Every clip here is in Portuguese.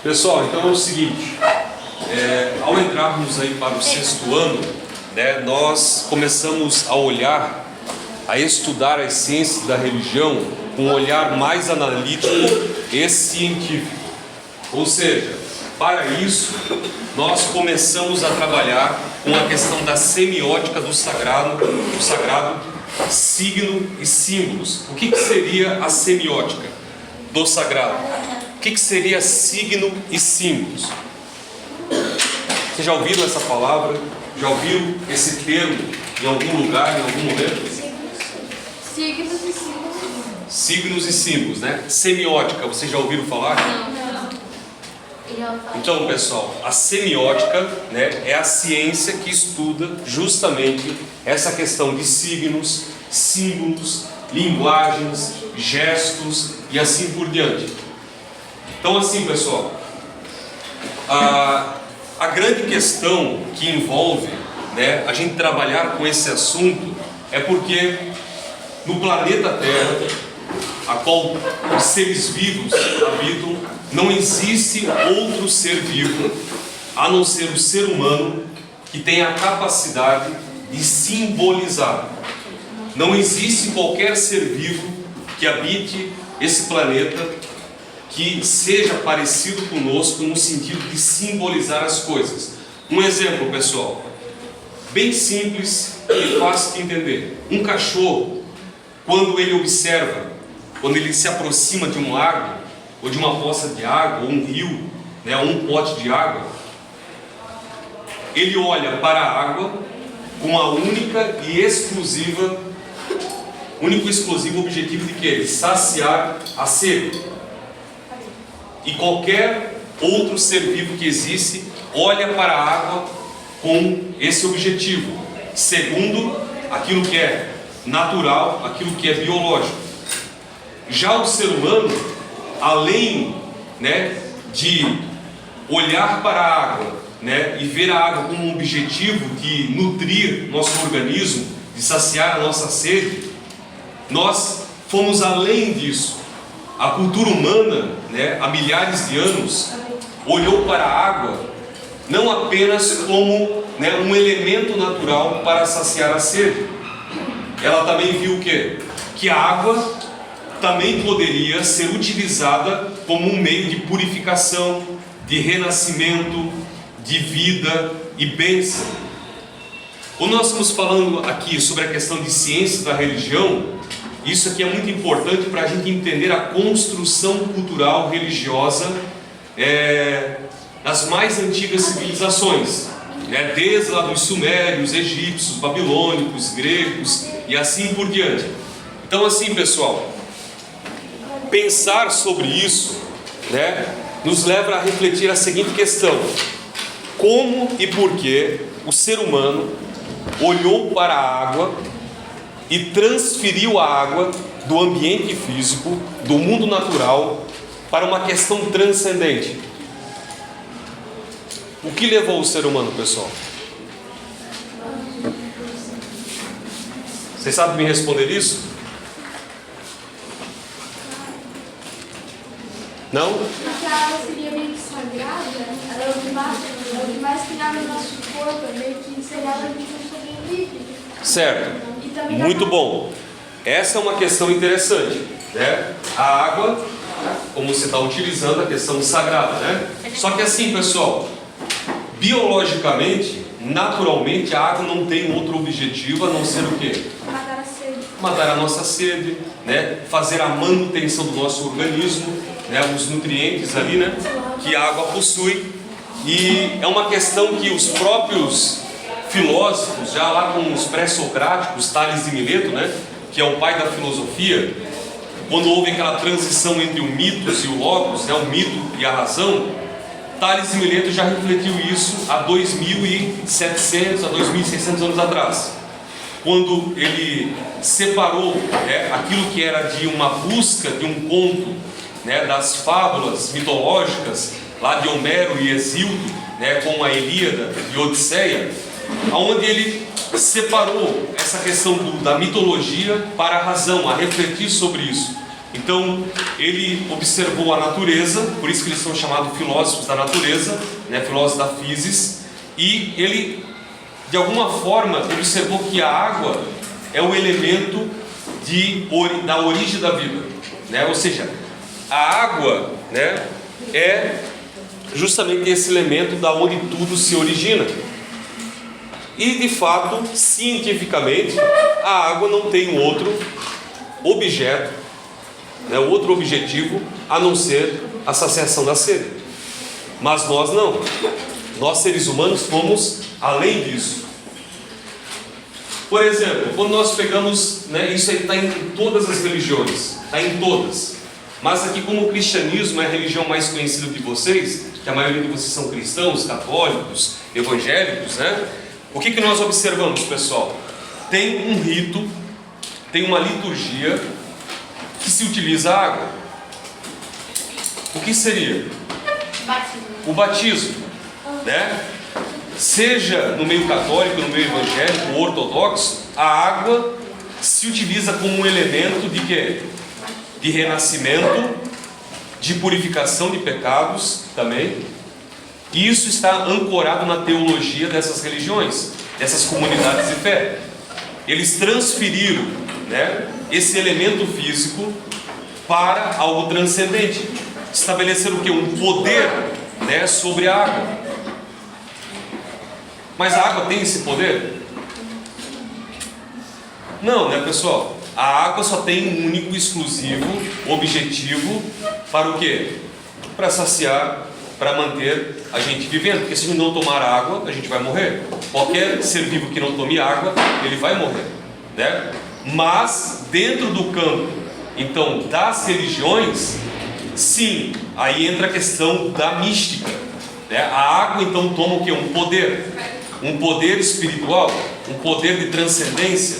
Pessoal, então é o seguinte, ao entrarmos aí para o sexto ano, né, nós começamos a olhar, a estudar as ciências da religião com um olhar mais analítico e científico. Ou seja, para isso, nós começamos a trabalhar com a questão da semiótica do sagrado, signo e símbolos. O que seria a semiótica do sagrado? O que seria signo e símbolos? Vocês já ouviram essa palavra? Já ouviram esse termo em algum lugar, em algum momento? Signos e símbolos. Signos e símbolos, né? Semiótica, vocês já ouviram falar? Não. Então, pessoal, a semiótica, né, é a ciência que estuda justamente essa questão de signos, símbolos, linguagens, gestos e assim por diante. Então, assim, pessoal, a grande questão que envolve, né, a gente trabalhar com esse assunto é porque no planeta Terra, a qual os seres vivos habitam, não existe outro ser vivo a não ser o ser humano que tem a capacidade de simbolizar. Não existe qualquer ser vivo que habite esse planeta que seja parecido conosco no sentido de simbolizar as coisas. Um exemplo, pessoal, bem simples e fácil de entender. Um cachorro, quando ele observa, quando ele se aproxima de um lago, ou de uma poça de água, ou um rio, né, ou um pote de água, ele olha para a água com a único e exclusivo objetivo de quê? De saciar a sede. E qualquer outro ser vivo que existe olha para a água com esse objetivo, segundo aquilo que é natural, aquilo que é biológico. Já o ser humano, além, né, de olhar para a água, né, e ver a água como um objetivo de nutrir nosso organismo, de saciar a nossa sede, nós fomos além disso. A cultura humana, né, há milhares de anos, olhou para a água não apenas como, né, um elemento natural para saciar a sede. Ela também viu o quê? Que a água também poderia ser utilizada como um meio de purificação, de renascimento, de vida e bênção. Quando nós estamos falando aqui sobre a questão de ciência da religião, isso aqui é muito importante para a gente entender a construção cultural religiosa das mais antigas civilizações, né? Desde lá dos sumérios, egípcios, babilônicos, gregos e assim por diante. Então, assim, pessoal, pensar sobre isso, né, nos leva a refletir a seguinte questão: como e por que o ser humano olhou para a água e transferiu a água do ambiente físico, do mundo natural, para uma questão transcendente? O que levou o ser humano, pessoal? Vocês sabem me responder isso? Não? Porque a água seria meio que sagrada, ela é o que mais criava no nosso corpo, meio que seria a gente não sobrevive. Certo. Muito bom. Essa é uma questão interessante, né? A água, como você está utilizando, a questão sagrada, né? Só que assim, pessoal, biologicamente, naturalmente, a água não tem outro objetivo a não ser o quê? Matar a sede. Matar a nossa sede, né? Fazer a manutenção do nosso organismo, né? Os nutrientes ali, né, que a água possui. E é uma questão que os próprios filósofos, já lá com os pré-socráticos, Tales de Mileto, né, que é o pai da filosofia, quando houve aquela transição entre o mitos e o logos, né, o mito e a razão, Tales de Mileto já refletiu isso há 2.700, a 2.600 anos atrás, quando ele separou, né, aquilo que era de uma busca de um conto, né, das fábulas mitológicas lá de Homero e Hesíodo, né, com a Ilíada e Odisseia, onde ele separou essa questão da mitologia para a razão, a refletir sobre isso. Então, ele observou a natureza, por isso que eles são chamados filósofos da natureza, né, filósofos da physis, e ele, de alguma forma, observou que a água é o elemento da origem da vida, né? Ou seja, a água, né, é justamente esse elemento da onde tudo se origina. E, de fato, cientificamente, a água não tem outro objeto, né, outro objetivo a não ser a saciação da sede. Mas nós não. Nós, seres humanos, fomos além disso. Por exemplo, quando nós pegamos, né, isso aí está em todas as religiões, está em todas. Mas aqui, como o cristianismo é a religião mais conhecida de vocês, que a maioria de vocês são cristãos, católicos, evangélicos, né? O que nós observamos, pessoal? Tem um rito, tem uma liturgia que se utiliza a água. O que seria? Batismo. O batismo, né? Seja no meio católico, no meio evangélico ou ortodoxo, a água se utiliza como um elemento de quê? De renascimento, de purificação de pecados também. E isso está ancorado na teologia dessas religiões, dessas comunidades de fé. Eles transferiram, né, esse elemento físico para algo transcendente. Estabeleceram o quê? Um poder, né, sobre a água. Mas a água tem esse poder? Não, né, pessoal? A água só tem um único, exclusivo objetivo para o quê? Para saciar, para manter a gente vivendo. Porque se a gente não tomar água, a gente vai morrer. Qualquer ser vivo que não tome água, ele vai morrer, né? Mas dentro do campo, então, das religiões, sim, aí entra a questão da mística, né? A água então toma o quê? Um poder espiritual, um poder de transcendência,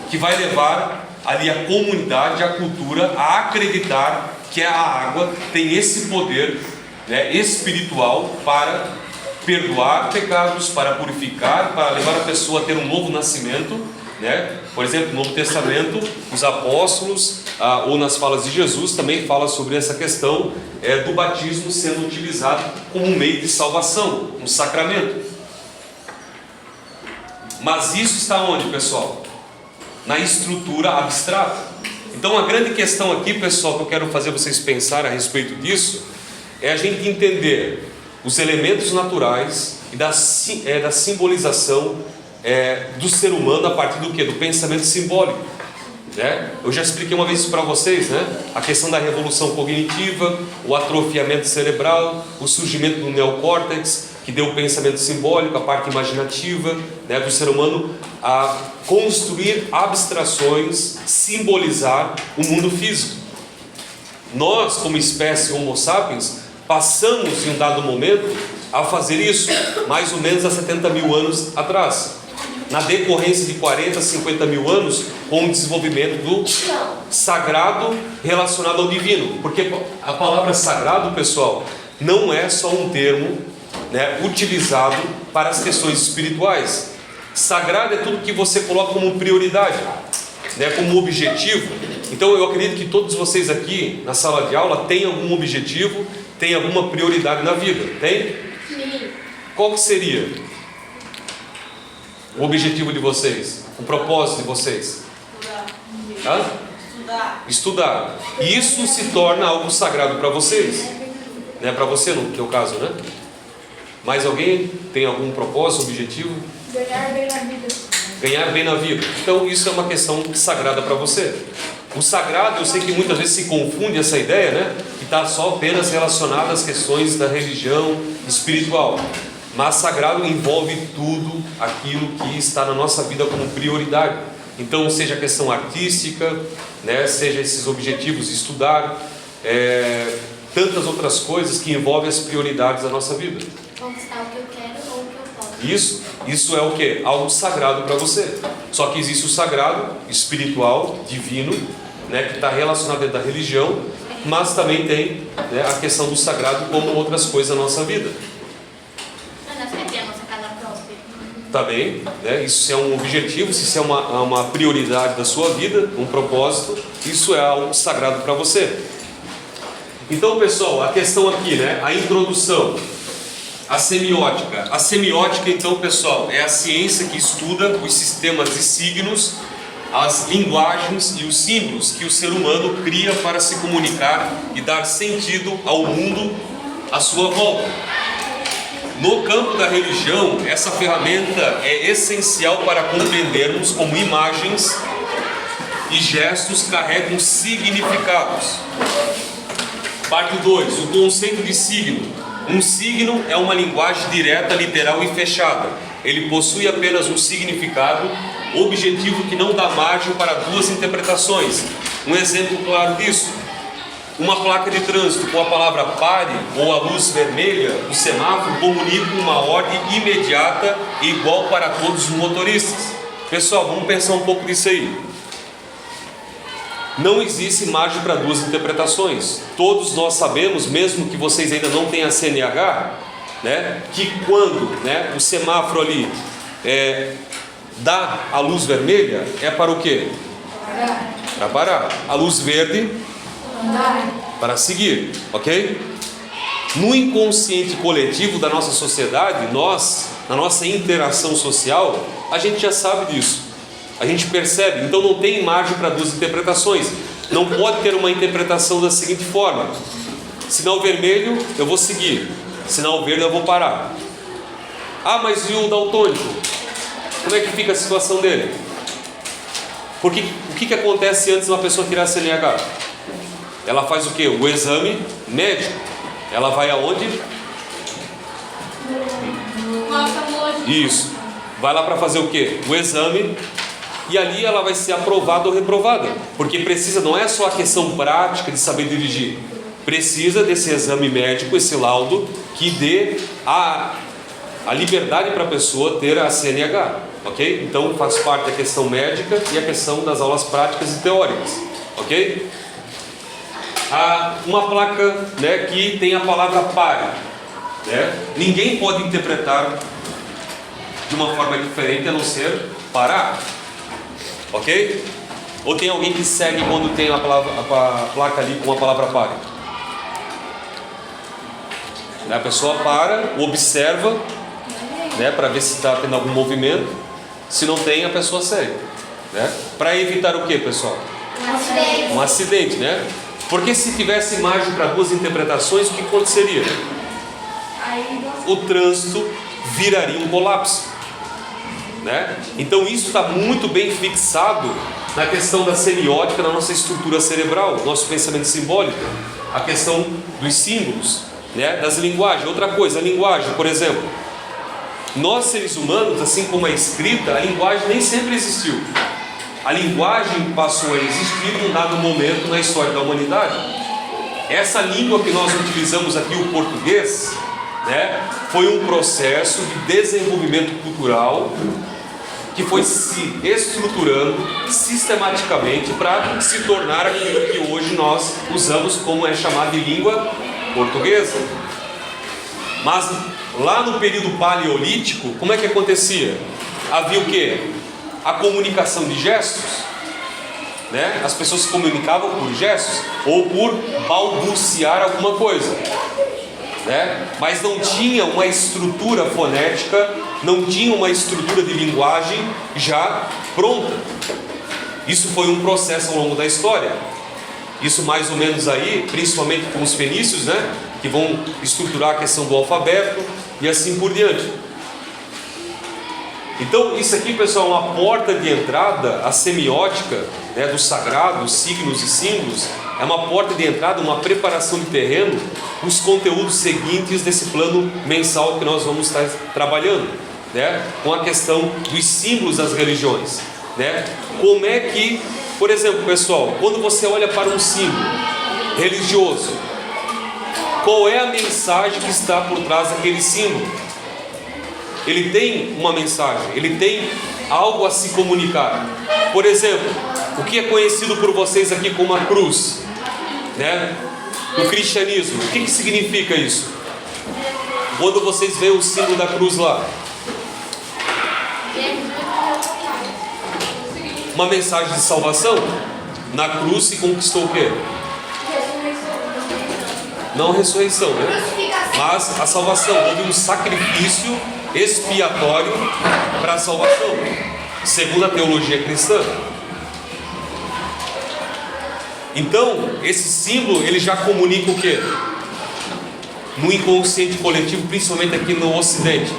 que vai levar ali a comunidade, a cultura, a acreditar que a água tem esse poder, né, espiritual para perdoar pecados, para purificar, para levar a pessoa a ter um novo nascimento, né? Por exemplo, no Novo Testamento, os apóstolos, ou nas falas de Jesus, também fala sobre essa questão do batismo sendo utilizado como um meio de salvação, um sacramento. Mas isso está onde, pessoal? Na estrutura abstrata. Então a grande questão aqui, pessoal, que eu quero fazer vocês pensar a respeito disso, é a gente entender os elementos naturais e da simbolização do ser humano a partir do quê? Do pensamento simbólico, né? Eu já expliquei uma vez isso para vocês, né? A questão da revolução cognitiva, o atrofiamento cerebral, o surgimento do neocórtex, que deu o pensamento simbólico, a parte imaginativa, né, do ser humano a construir abstrações, simbolizar o mundo físico. Nós, como espécie Homo sapiens, passamos em um dado momento a fazer isso, mais ou menos há 70 mil anos atrás, na decorrência de 40, 50 mil anos, com o desenvolvimento do sagrado relacionado ao divino. Porque a palavra sagrado, pessoal, não é só um termo, né, utilizado para as questões espirituais. Sagrado é tudo que você coloca como prioridade, né, como objetivo. Então eu acredito que todos vocês aqui na sala de aula têm algum objetivo, têm alguma prioridade na vida, tem? Sim. Qual que seria o objetivo de vocês? O propósito de vocês? Estudar. E isso se torna algo sagrado para vocês, né? Para você no teu caso, né? Mais alguém tem algum propósito, objetivo? Ganhar bem na vida. Ganhar bem na vida. Então isso é uma questão sagrada para você. O sagrado, eu sei que muitas vezes se confunde essa ideia, né? Que está só apenas relacionada às questões da religião espiritual. Mas sagrado envolve tudo aquilo que está na nossa vida como prioridade. Então, seja a questão artística, né? Seja esses objetivos de estudar, tantas outras coisas que envolvem as prioridades da nossa vida. Conquistar o que eu quero ou o que eu posso. Isso é o que? Algo sagrado para você. Só que existe o sagrado, espiritual, divino, né, que está relacionado dentro da religião, mas também tem, né, a questão do sagrado como outras coisas da nossa vida. Nós queremos ter a nossa casa própria. Tá bem, né? Isso é um objetivo, se isso é uma prioridade da sua vida, um propósito, isso é algo sagrado para você. Então, pessoal, a questão aqui, né? A introdução, a semiótica. A semiótica, então, pessoal, é a ciência que estuda os sistemas de signos, as linguagens e os símbolos que o ser humano cria para se comunicar e dar sentido ao mundo à sua volta. No campo da religião, essa ferramenta é essencial para compreendermos como imagens e gestos carregam significados. Parte 2. O conceito de signo. Um signo é uma linguagem direta, literal e fechada. Ele possui apenas um significado objetivo que não dá margem para duas interpretações. Um exemplo claro disso: uma placa de trânsito com a palavra pare ou a luz vermelha, o semáforo comunica uma ordem imediata e igual para todos os motoristas. Pessoal, vamos pensar um pouco nisso aí. Não existe margem para duas interpretações. Todos nós sabemos, mesmo que vocês ainda não tenham a CNH, né, que quando, né, o semáforo ali dá a luz vermelha, é para o quê? Para parar. A luz verde, para seguir, ok? No inconsciente coletivo da nossa sociedade, nós, na nossa interação social, a gente já sabe disso. A gente percebe, então não tem margem para duas interpretações. Não pode ter uma interpretação da seguinte forma: sinal vermelho, eu vou seguir. Sinal verde, eu vou parar. Ah, mas e o daltônico? Como é que fica a situação dele? Porque o que acontece antes de uma pessoa tirar a CNH? Ela faz o quê? O exame médico. Ela vai aonde? Isso. Vai lá para fazer o quê? O exame. E ali ela vai ser aprovada ou reprovada. Porque precisa, não é só a questão prática de saber dirigir. Precisa desse exame médico, esse laudo, que dê a liberdade para a pessoa ter a CNH. Ok? Então faz parte da questão médica e a questão das aulas práticas e teóricas. Ok? Uma placa, né, que tem a palavra pare, né? Ninguém pode interpretar de uma forma diferente a não ser parar. Ok? Ou tem alguém que segue quando tem a placa ali com a palavra pare? A pessoa para, observa, né, para ver se está tendo algum movimento. Se não tem, a pessoa segue, né? Para evitar o que, pessoal? Um acidente, né? Porque se tivesse margem para duas interpretações, o que aconteceria? O trânsito viraria um colapso, né? Então isso está muito bem fixado na questão da semiótica, na nossa estrutura cerebral, nosso pensamento simbólico, a questão dos símbolos, né? Das linguagens. Outra coisa, a linguagem, por exemplo, nós seres humanos, assim como a escrita, a linguagem nem sempre existiu. A linguagem passou a existir em um dado momento na história da humanidade. Essa língua que nós utilizamos aqui, o português, né, foi um processo de desenvolvimento cultural que foi se estruturando sistematicamente para se tornar aquilo que hoje nós usamos como é chamado de língua portuguesa. Mas lá no período paleolítico, como é que acontecia? Havia o quê? A comunicação de gestos, né? As pessoas se comunicavam por gestos ou por balbuciar alguma coisa, né? Mas não tinha uma estrutura fonética, não tinha uma estrutura de linguagem já pronta. Isso foi um processo ao longo da história. Isso mais ou menos aí, principalmente com os fenícios, né, que vão estruturar a questão do alfabeto e assim por diante. Então isso aqui, pessoal, é uma porta de entrada. A semiótica, né, do sagrado, signos e símbolos, é uma porta de entrada, uma preparação de terreno para os conteúdos seguintes desse plano mensal que nós vamos estar trabalhando, né, com a questão dos símbolos das religiões, né? Como é que, por exemplo, pessoal, quando você olha para um símbolo religioso, qual é a mensagem que está por trás daquele símbolo? Ele tem uma mensagem, ele tem algo a se comunicar. Por exemplo, o que é conhecido por vocês aqui como a cruz, né? No cristianismo, o que significa isso? Quando vocês veem o símbolo da cruz lá, uma mensagem de salvação, Na cruz se conquistou o quê? Não ressurreição, né? Mas a salvação. Houve um sacrifício expiatório para a salvação, segundo a teologia cristã. Então, esse símbolo, ele já comunica o quê? No inconsciente coletivo, principalmente aqui no Ocidente,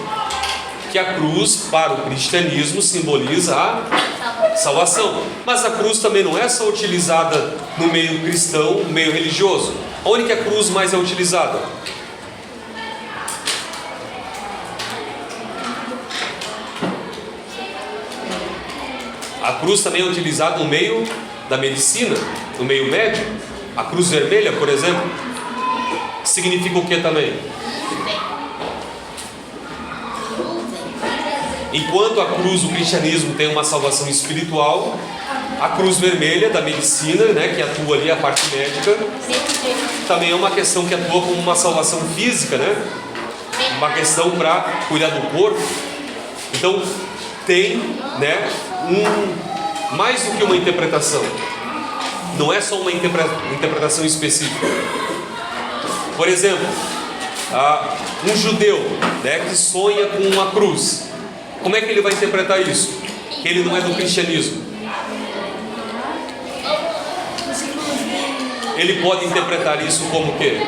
que a cruz, para o cristianismo, simboliza a salvação. Mas a cruz também não é só utilizada no meio cristão, no meio religioso. Onde que a cruz mais é utilizada? A cruz também é utilizada no meio da medicina, no meio médico. A cruz vermelha, por exemplo, significa o que também? Enquanto a cruz do cristianismo tem uma salvação espiritual, a cruz vermelha da medicina, né, que atua ali a parte médica, também é uma questão que atua como uma salvação física, né? Uma questão para cuidar do corpo. Então tem, né, mais do que uma interpretação. Não é só uma interpretação específica. Por exemplo, um judeu, né, que sonha com uma cruz, como é que ele vai interpretar isso? Que ele não é do cristianismo. Ele pode interpretar isso como o quê?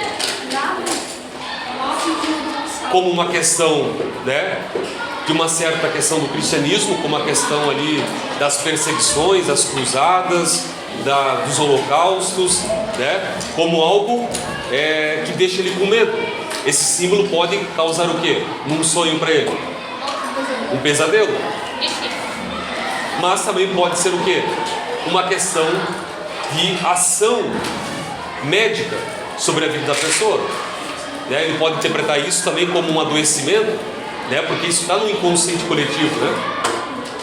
Como uma questão, né, de uma certa questão do cristianismo, como a questão ali das perseguições, das cruzadas, dos holocaustos, né, como algo que deixa ele com medo. Esse símbolo pode causar o quê? Um sonho para ele? Um pesadelo. Mas também pode ser o quê? Uma questão de ação médica sobre a vida da pessoa, né? Ele pode interpretar isso também como um adoecimento, né? Porque isso está no inconsciente coletivo, né?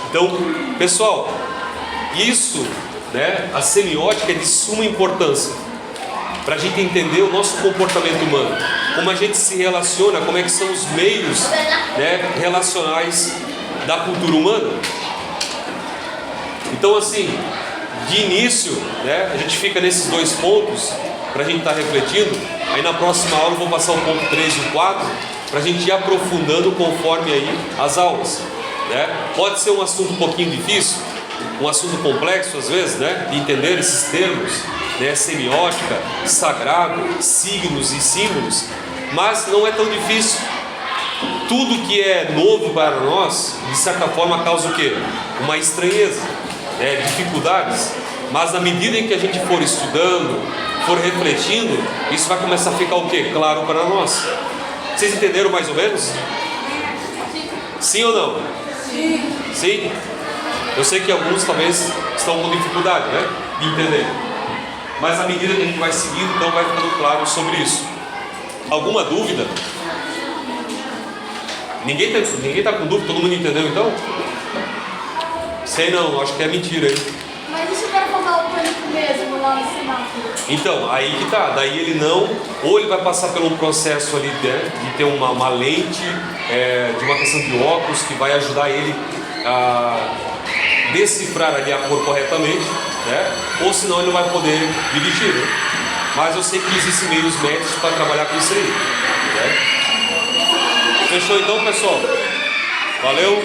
Então, pessoal, isso, né, a semiótica é de suma importância para a gente entender o nosso comportamento humano, como a gente se relaciona, como é que são os meios, né, relacionais da cultura humana. Então, assim, de início, né, a gente fica nesses dois pontos para a gente estar refletindo. Aí na próxima aula eu vou passar o ponto 3 e o 4 para a gente ir aprofundando conforme aí as aulas, né? Pode ser um assunto um pouquinho difícil, um assunto complexo às vezes, né, de entender esses termos, né, semiótica, sagrado, signos e símbolos, mas não é tão difícil. Tudo que é novo para nós, de certa forma, causa o quê? Uma estranheza, né, dificuldades. Mas na medida em que a gente for estudando, for refletindo, isso vai começar a ficar o quê? Claro para nós. Vocês entenderam mais ou menos? Sim ou não? Sim. Sim? Eu sei que alguns talvez estão com dificuldade, né, de entender. Mas à medida que a gente vai seguindo, então vai ficando claro sobre isso. Alguma dúvida? Ninguém tá com dúvida? Todo mundo entendeu então? Sei não, acho que é mentira, hein? Mas e se o cara formar o pânico mesmo lá no semáforo? Então, aí que tá. Daí ele não... Ou ele vai passar por um processo ali, né, de ter uma lente, de uma questão de óculos que vai ajudar ele a decifrar ali a cor corretamente, né? Ou senão ele não vai poder dirigir, né? Mas eu sei que existem meios médicos para trabalhar com isso aí, né? Fechou então, pessoal? Valeu?